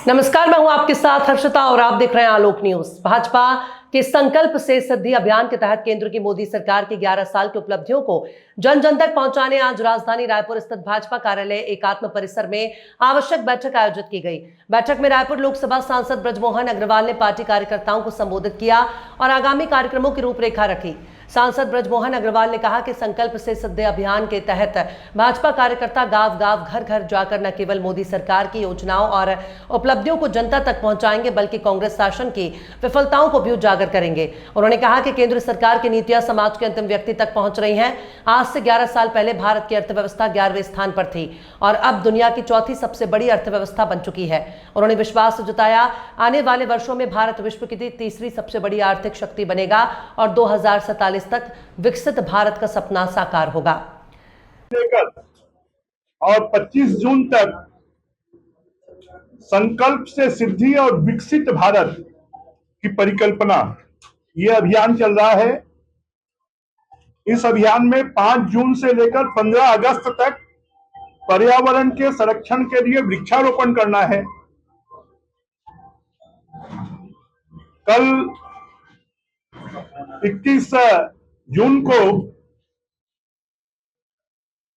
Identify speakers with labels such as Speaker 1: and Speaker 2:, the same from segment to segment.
Speaker 1: नमस्कार, मैं हूं आपके साथ हर्षिता और आप देख रहे हैं आलोक न्यूज। भाजपा के संकल्प से सिद्धि अभियान के तहत केंद्र की मोदी सरकार की 11 साल की उपलब्धियों को जन जन तक पहुंचाने आज राजधानी रायपुर स्थित भाजपा कार्यालय एकात्म परिसर में आवश्यक बैठक आयोजित की गई। बैठक में रायपुर लोकसभा सांसद ब्रजमोहन अग्रवाल ने पार्टी कार्यकर्ताओं को संबोधित किया और आगामी कार्यक्रमों की रूपरेखा रखी। सांसद ब्रजमोहन अग्रवाल ने कहा कि संकल्प से सिद्धि अभियान के तहत भाजपा कार्यकर्ता गांव गांव घर घर जाकर न केवल मोदी सरकार की योजनाओं और उपलब्धियों को जनता तक पहुंचाएंगे बल्कि कांग्रेस शासन की विफलताओं को भी उजागर करेंगे। उन्होंने कहा कि केंद्र सरकार की नीतियां समाज के अंतिम व्यक्ति तक पहुंच रही हैं। आज से 11 साल पहले भारत की अर्थव्यवस्था 11वें स्थान पर थी और अब दुनिया की चौथी सबसे बड़ी अर्थव्यवस्था बन चुकी है। उन्होंने विश्वास जताया आने वाले वर्षों में भारत विश्व की तीसरी सबसे बड़ी आर्थिक शक्ति बनेगा और 2047 तक विकसित भारत का सपना साकार होगा।
Speaker 2: और 25 जून तक संकल्प से सिद्धि और विकसित भारत की परिकल्पना, यह अभियान चल रहा है। इस अभियान में 5 जून से लेकर 15 अगस्त तक पर्यावरण के संरक्षण के लिए वृक्षारोपण करना है। कल 21 जून को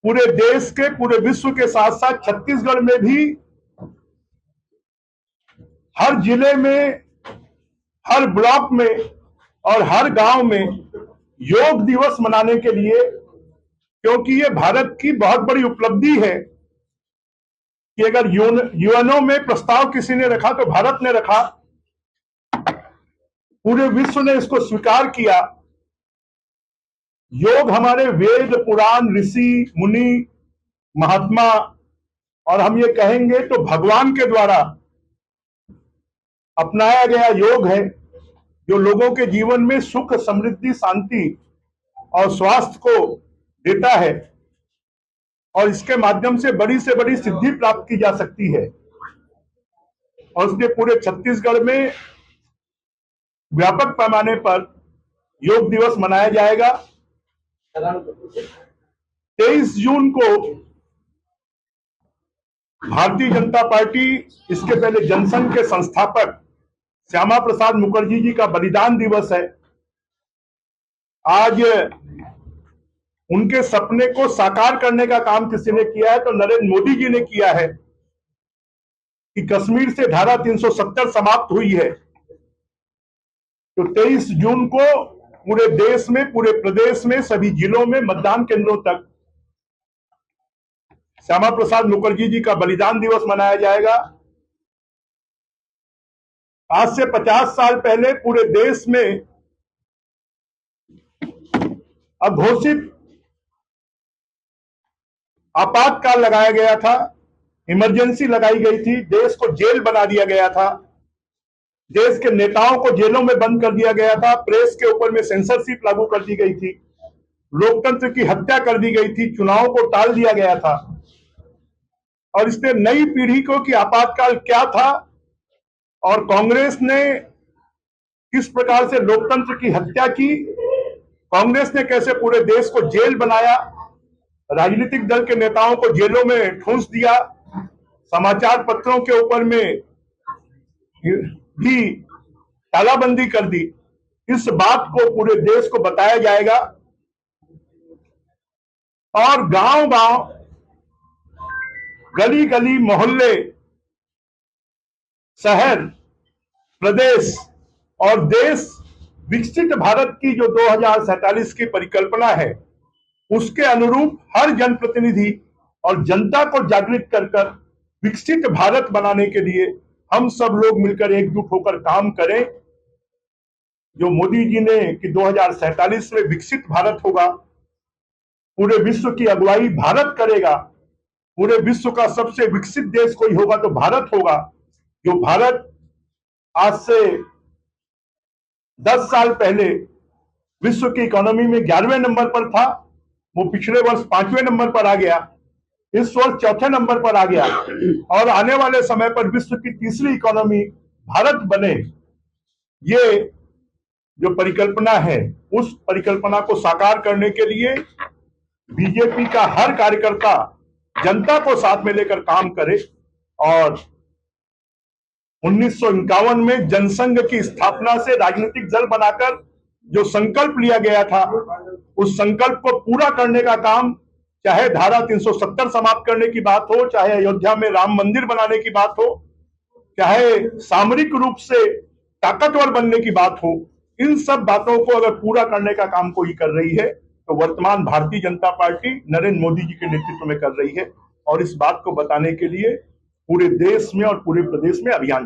Speaker 2: पूरे देश के, पूरे विश्व के साथ साथ छत्तीसगढ़ में भी हर जिले में, हर ब्लॉक में और हर गांव में योग दिवस मनाने के लिए, क्योंकि ये भारत की बहुत बड़ी उपलब्धि है कि अगर यूएनओ में प्रस्ताव किसी ने रखा तो भारत ने रखा, पूरे विश्व ने इसको स्वीकार किया। योग हमारे वेद, पुराण, ऋषि, मुनि, महात्मा और हम ये कहेंगे तो भगवान के द्वारा अपनाया गया योग है, जो लोगों के जीवन में सुख, समृद्धि, शांति और स्वास्थ्य को देता है और इसके माध्यम से बड़ी सिद्धि प्राप्त की जा सकती है। और इसलिए पूरे छत्तीसगढ़ में व्यापक पैमाने पर योग दिवस मनाया जाएगा। 23 जून को भारतीय जनता पार्टी, इसके पहले जनसंघ के संस्थापक श्यामा प्रसाद मुखर्जी जी का बलिदान दिवस है। आज उनके सपने को साकार करने का काम किसी ने किया है तो नरेंद्र मोदी जी ने किया है कि कश्मीर से धारा 370 समाप्त हुई है। तो 23 जून को पूरे देश में, पूरे प्रदेश में, सभी जिलों में, मतदान केंद्रों तक श्यामा प्रसाद मुखर्जी जी का बलिदान दिवस मनाया जाएगा। आज से 50 साल पहले पूरे देश में अघोषित आपातकाल लगाया गया था, इमरजेंसी लगाई गई थी, देश को जेल बना दिया गया था, देश के नेताओं को जेलों में बंद कर दिया गया था, प्रेस के ऊपर में सेंसरशिप लागू कर दी गई थी, लोकतंत्र की हत्या कर दी गई थी, चुनावों को टाल दिया गया था। और इसने नई पीढ़ी को कि आपातकाल क्या था और कांग्रेस ने किस प्रकार से लोकतंत्र की हत्या की, कांग्रेस ने कैसे पूरे देश को जेल बनाया, राजनीतिक दल के नेताओं को जेलों में ठूंस दिया, समाचार पत्रों के ऊपर में भी तालाबंदी कर दी, इस बात को पूरे देश को बताया जाएगा। और गांव गांव, गली गली, मोहल्ले, शहर, प्रदेश और देश विकसित भारत की जो 2047 की परिकल्पना है, उसके अनुरूप हर जनप्रतिनिधि और जनता को जागृत कर कर विकसित भारत बनाने के लिए हम सब लोग मिलकर एकजुट होकर काम करें। जो मोदी जी ने कि 2047 में विकसित भारत होगा, पूरे विश्व की अगुवाई भारत करेगा, पूरे विश्व का सबसे विकसित देश कोई होगा तो भारत होगा। जो भारत आज से 10 साल पहले विश्व की इकोनॉमी में 11वें नंबर पर था, वो पिछले वर्ष 5वें नंबर पर आ गया, इस वर्ष 4थे नंबर पर आ गया और आने वाले समय पर विश्व की तीसरी इकोनॉमी भारत बने, ये जो परिकल्पना है, उस परिकल्पना को साकार करने के लिए बीजेपी का हर कार्यकर्ता जनता को साथ में लेकर काम करे और 1951 में जनसंघ की स्थापना से राजनीतिक दल बनाकर जो संकल्प लिया गया था, उस संकल्प को पूरा करने का काम, चाहे धारा 370 समाप्त करने की बात हो, चाहे अयोध्या में राम मंदिर बनाने की बात हो, चाहे सामरिक रूप से ताकतवर बनने की बात हो, इन सब बातों को अगर पूरा करने का काम कोई कर रही है तो वर्तमान भारतीय जनता पार्टी नरेंद्र मोदी जी के नेतृत्व में कर रही है। और इस बात को बताने के लिए पूरे देश में और पूरे प्रदेश में अभियान